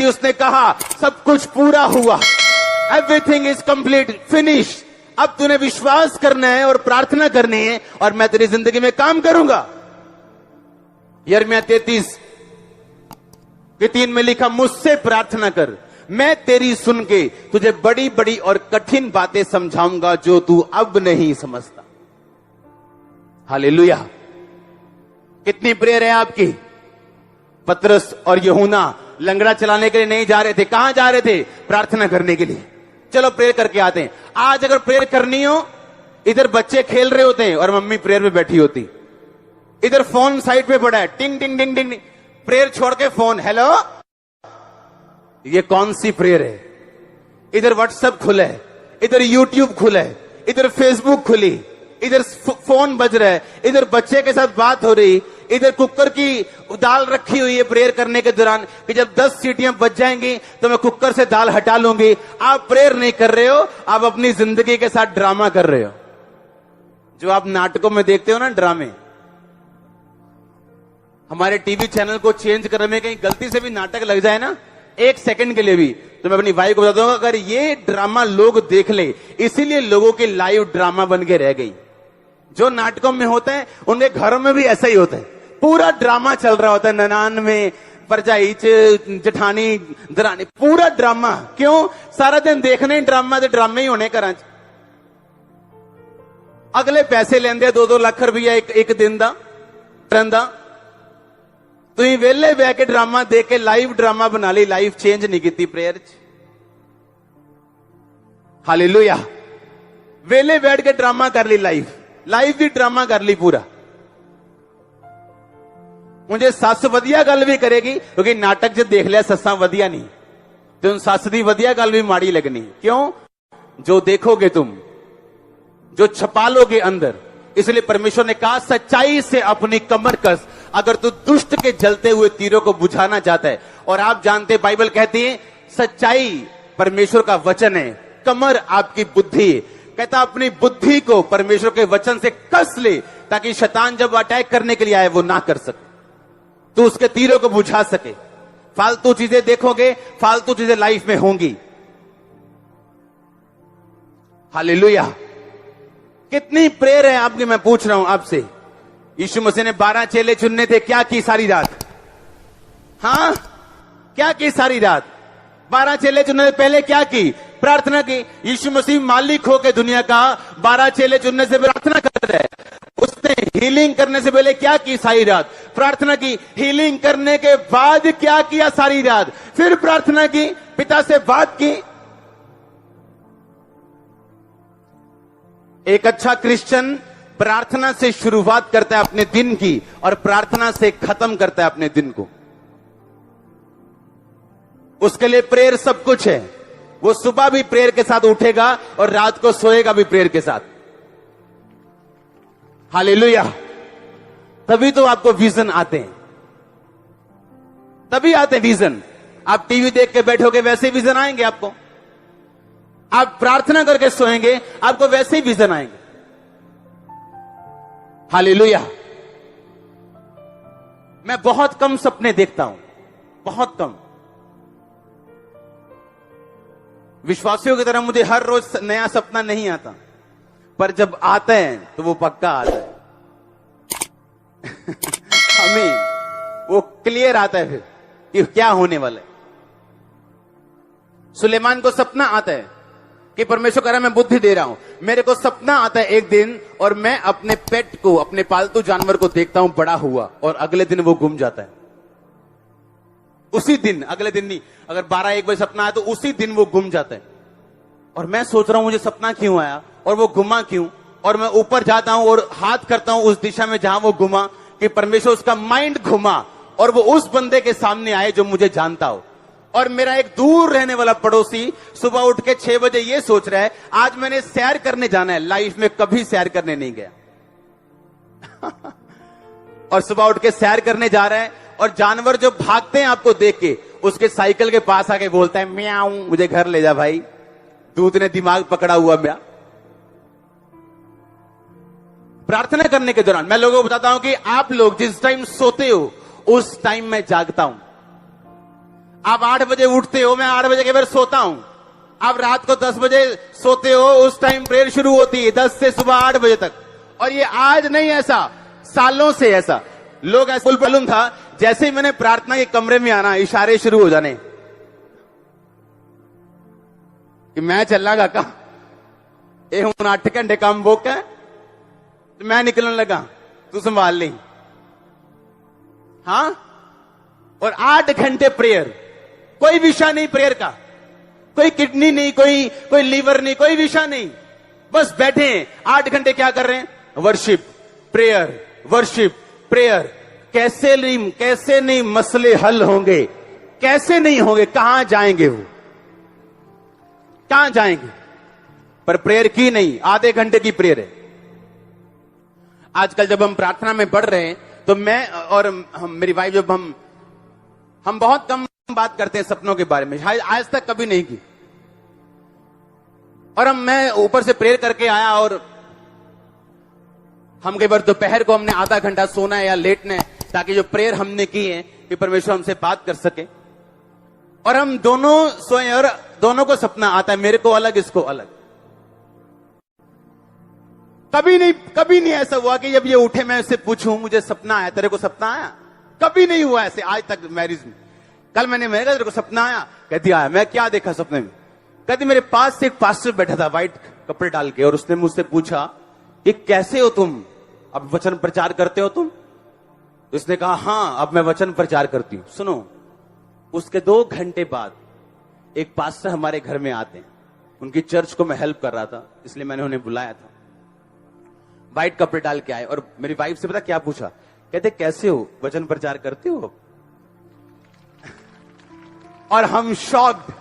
थी, उसने कहा सब कुछ पूरा हुआ, एवरीथिंग इज कंप्लीट, फिनिश। अब तूने विश्वास करना है और प्रार्थना करनी है और मैं तेरी जिंदगी में काम करूंगा। यिर्मयाह 33:3 में लिखा, मुझसे प्रार्थना कर, मैं तेरी सुन के तुझे बड़ी बड़ी और कठिन बातें समझाऊंगा जो तू अब नहीं समझता। हालेलुया। कितनी प्रेयर है आपकी। पतरस और यूहन्ना लंगड़ा चलाने के लिए नहीं जा रहे थे। कहां जा रहे थे? प्रार्थना करने के लिए। चलो प्रेयर करके आते हैं। आज अगर प्रेयर करनी हो, इधर बच्चे खेल रहे होते हैं और मम्मी प्रेयर में बैठी होती, इधर फोन साइड पे पड़ा है, टिंग टिंग टिंग टिंग, प्रेयर छोड़ के फोन, हेलो, ये कौन सी प्रेयर है? इधर व्हाट्सएप खुला है, इधर यूट्यूब खुला है, इधर फेसबुक खुली, इधर फोन बज रहा है, इधर बच्चे के साथ बात हो रही, इधर कुकर की दाल रखी हुई है प्रेयर करने के दौरान कि जब 10 सीटियां बज जाएंगी तो मैं कुकर से दाल हटा लूंगी। आप प्रेयर नहीं कर रहे हो, आप अपनी जिंदगी के साथ ड्रामा कर रहे हो। जो आप नाटकों में देखते हो ना, ड्रामे, हमारे टीवी चैनल को चेंज करने में कहीं गलती से भी नाटक लग जाए ना, 1 सेकंड के लिए भी, तो मैं अपनी वाइफ को बता दूंगा, अगर ये ड्रामा लोग देख ले, इसीलिए लोगों की लाइव ड्रामा बन के रह गई। जो नाटकों में होते हैं उनके घरों में भी ऐसा ही होता है, पूरा ड्रामा चल रहा होता है, ननान में परजाई जठानी दरानी, पूरा ड्रामा। क्यों? सारा दिन देखने ड्रामा, तो ड्रामे ही होने घर। अगले पैसे लेंदे 2-2 लाख रुपया एक दिन दा ट्रेन दा, तुम वेले बह के ड्रामा देख के लाइव ड्रामा बना ली, लाइफ चेंज नहीं की प्रेयर च। हालेलुया। वेले बैठ के ड्रामा कर ली, लाइफ भी ड्रामा कर ली पूरा। मुझे सस वधिया गल भी करेगी, क्योंकि नाटक च देख लिया सस्सा वधिया नहीं, तो सस दी वधिया गल भी माड़ी लगनी। क्यों? जो देखोगे तुम, जो छपा लोगे अंदर। इसलिए परमेश्वर ने कहा, सच्चाई से अपनी कमर कस, अगर तू दुष्ट के जलते हुए तीरों को बुझाना चाहता है। और आप जानते, बाइबल कहती है सच्चाई परमेश्वर का वचन है, कमर आपकी बुद्धि। कहता अपनी बुद्धि को परमेश्वर के वचन से कस ले, ताकि शैतान जब अटैक करने के लिए आए वो ना कर सके, तो उसके तीरों को बुझा सके। फालतू चीजें देखोगे, फालतू चीजें लाइफ में होंगी। हालेलुया। कितनी प्रेयर है आपकी, मैं पूछ रहा हूं आपसे। यीशु मसीह ने 12 चेले चुनने थे, क्या की सारी रात? हाँ, क्या की सारी रात? 12 चेले चुनने से पहले क्या की? प्रार्थना की। यीशु मसीह मालिक होकर दुनिया का 12 चेले चुनने से प्रार्थना कर रहे हैं। उसने हीलिंग करने से पहले क्या की सारी रात? प्रार्थना की। हीलिंग करने के बाद क्या किया सारी रात? फिर प्रार्थना की, पिता से बात की। एक अच्छा क्रिश्चियन प्रार्थना से शुरुआत करता है अपने दिन की, और प्रार्थना से खत्म करता है अपने दिन को। उसके लिए प्रेयर सब कुछ है। वो सुबह भी प्रेयर के साथ उठेगा और रात को सोएगा भी प्रेयर के साथ। हालेलुया। तभी तो आपको विजन आते हैं, तभी आते हैं विजन। आप टीवी देख के बैठोगे, वैसे ही विजन आएंगे आपको। आप प्रार्थना करके सोएंगे, आपको वैसे ही विजन आएंगे। हालेलुया। मैं बहुत कम सपने देखता हूं, बहुत कम। विश्वासियों की तरह मुझे हर रोज नया सपना नहीं आता, पर जब आता है तो वो पक्का आता है। हमें वो क्लियर आता है फिर कि क्या होने वाला है। सुलेमान को सपना आता है कि परमेश्वर कह रहा है मैं बुद्धि दे रहा हूं। मेरे को सपना आता है एक दिन, और मैं अपने पेट को, अपने पालतू जानवर को देखता हूं बड़ा हुआ, और अगले दिन वो गुम जाता है। उसी दिन, अगले दिन नहीं, अगर 12-1 बजे सपना आया तो उसी दिन वो गुम जाता है। और मैं सोच रहा हूं मुझे सपना क्यों आया और वो गुमा क्यों, और मैं ऊपर जाता हूं और हाथ करता हूं उस दिशा में जहां वो गुमा, कि परमेश्वर उसका माइंड घुमा और वो उस बंदे के सामने आए जो मुझे जानता हो। और मेरा एक दूर रहने वाला पड़ोसी सुबह उठ के 6 बजे ये सोच रहा है आज मैंने सैर करने जाना है, लाइफ में कभी सैर करने नहीं गया। और सुबह उठ के सैर करने जा रहा है, और जानवर जो भागते हैं आपको देख के, उसके साइकिल के पास आके बोलता है म्याऊं, मुझे घर ले जा भाई, दूध ने दिमाग पकड़ा हुआ म्या। प्रार्थना करने के दौरान मैं लोगों को बताता हूं कि आप लोग जिस टाइम सोते हो उस टाइम मैं जागता हूं। आप 8 बजे उठते हो, मैं 8 बजे के बाद सोता हूं। आप रात को 10 बजे सोते हो, उस टाइम प्रेयर शुरू होती है 10 से सुबह 8 बजे तक। और ये आज नहीं, ऐसा सालों से ऐसा लोग ऐसा मालूम था। जैसे ही मैंने प्रार्थना के कमरे में आना, इशारे शुरू हो जाने कि मैं चलना का ये हूं 8 घंटे काम बुक है, तो मैं निकलने लगा, तू संभाल ली। हाँ, और 8 घंटे प्रेयर, कोई विषय नहीं प्रेयर का, कोई किडनी नहीं, कोई लीवर नहीं, कोई विषय नहीं, बस बैठे हैं 8 घंटे क्या कर रहे हैं? Worship, prayer, worship, prayer. कैसे नहीं मसले हल होंगे, कैसे नहीं होंगे, कहां जाएंगे वो, कहां जाएंगे? पर प्रेयर की नहीं, आधे घंटे की प्रेयर है। आजकल जब हम प्रार्थना में पढ़ रहे हैं तो मैं और मेरी वाइफ, जब हम बहुत कम बात करते हैं सपनों के बारे में, आज तक कभी नहीं की। और मैं ऊपर से प्रेयर करके आया, और हम कई बार दोपहर को हमने आधा घंटा सोना है या लेटना है, ताकि जो प्रेयर हमने की है कि परमेश्वर हमसे बात कर सके। और हम दोनों सोए और दोनों को सपना आता है, मेरे को अलग, इसको अलग। कभी नहीं ऐसा हुआ कि जब ये उठे मैं उससे पूछूं मुझे सपना आया, तेरे को सपना आया? कभी नहीं हुआ ऐसे आज तक मैरिज में। कल मैंने कहा तेरे को सपना आया? कहती आया। मैं क्या देखा सपने में? कहती मेरे पास से एक पास्टर बैठा था व्हाइट कपड़े डाल के, और उसने मुझसे पूछा कि कैसे हो तुम, अब वचन प्रचार करते हो तुम? उसने कहा हाँ, अब मैं वचन प्रचार करती हूं। सुनो, उसके 2 घंटे बाद एक पास्टर हमारे घर में आते हैं, उनकी चर्च को मैं हेल्प कर रहा था, इसलिए मैंने उन्हें बुलाया था। व्हाइट कपड़े डाल के आए, और मेरी वाइफ से पता क्या पूछा? कहते कैसे हो, वचन प्रचार करते हो? और हम शॉक्ड,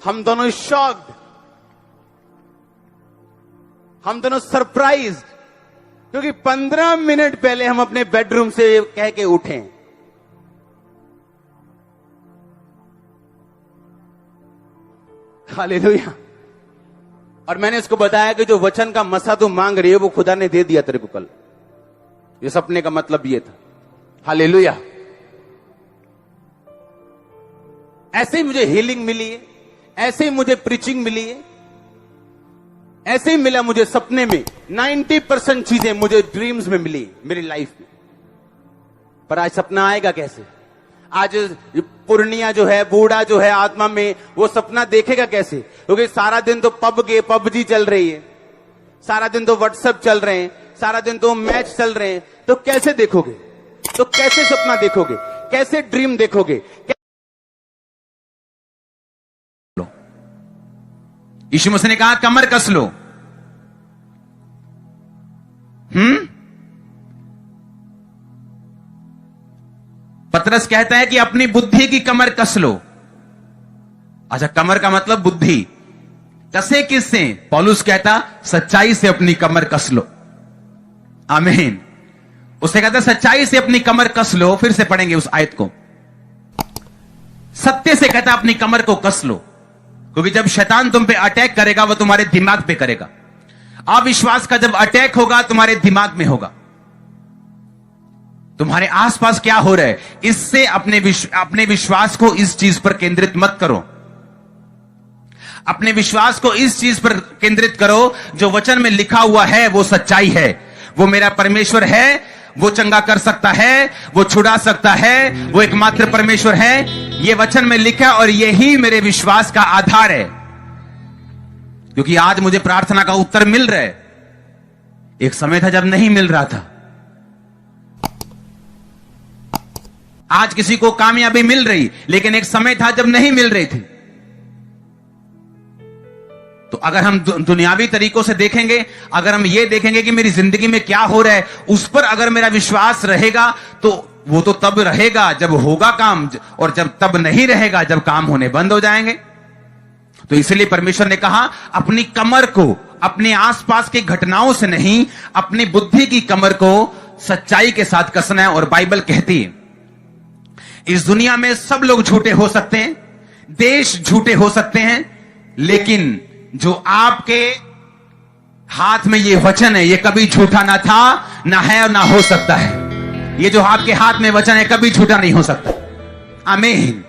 हम दोनों शॉक्ड, हम दोनों सरप्राइज्ड, क्योंकि 15 मिनट पहले हम अपने बेडरूम से कह के उठे। हालेलुया। और मैंने इसको बताया कि जो वचन का मसा तू मांग रही है वो खुदा ने दे दिया तेरे को कल। ये सपने का मतलब ये था। हालेलुया। ऐसे ही मुझे हीलिंग मिली है, ऐसे ही मुझे प्रीचिंग मिली है, ऐसे ही मिला मुझे सपने में। 90% चीजें मुझे ड्रीम्स में मिली मेरी लाइफ में। पर आज सपना आएगा कैसे? आज पूर्णिया जो है, बूढ़ा जो है आत्मा में, वो सपना देखेगा कैसे? क्योंकि सारा दिन तो पबजी चल रही है, सारा दिन तो व्हाट्सएप चल रहे हैं, सारा दिन तो मैच चल रहे हैं, तो कैसे देखोगे? तो कैसे सपना देखोगे? कैसे ड्रीम देखोगे? यीशु मसीह ने कहा कमर कस लो। पतरस कहता है कि अपनी बुद्धि की कमर कस लो। अच्छा, कमर का मतलब बुद्धि। कसे किससे? पौलुस कहता सच्चाई से अपनी कमर कस लो। आमीन। उसे कहता सच्चाई से अपनी कमर कस लो। फिर से पढ़ेंगे उस आयत को। सत्य से कहता अपनी कमर को कस लो, क्योंकि जब शैतान तुम पे अटैक करेगा वो तुम्हारे दिमाग पे करेगा। अविश्वास का जब अटैक होगा तुम्हारे दिमाग में होगा। तुम्हारे आसपास क्या हो रहा है, इससे अपने विश्वास को इस चीज पर केंद्रित मत करो। अपने विश्वास को इस चीज पर केंद्रित करो जो वचन में लिखा हुआ है, वो सच्चाई है। वो मेरा परमेश्वर है, वो चंगा कर सकता है, वो छुड़ा सकता है, वो एकमात्र परमेश्वर है। ये वचन में लिखा और यही मेरे विश्वास का आधार है। क्योंकि आज मुझे प्रार्थना का उत्तर मिल रहा है। एक समय था जब नहीं मिल रहा था। आज किसी को कामयाबी मिल रही, लेकिन एक समय था जब नहीं मिल रही थी। तो अगर हम दुनियावी तरीकों से देखेंगे, अगर हम ये देखेंगे कि मेरी जिंदगी में क्या हो रहा है, उस पर अगर मेरा विश्वास रहेगा तो वो तो तब रहेगा जब होगा काम, और जब तब नहीं रहेगा जब काम होने बंद हो जाएंगे। तो इसलिए परमेश्वर ने कहा अपनी कमर को अपने आसपास की घटनाओं से नहीं, अपनी बुद्धि की कमर को सच्चाई के साथ कसना है। और बाइबल कहती है इस दुनिया में सब लोग झूठे हो सकते हैं, देश झूठे हो सकते हैं, लेकिन जो आपके हाथ में ये वचन है, ये कभी झूठा ना था, ना है और ना हो सकता है। ये जो आपके हाथ में वचन है कभी झूठा नहीं हो सकता। आमीन।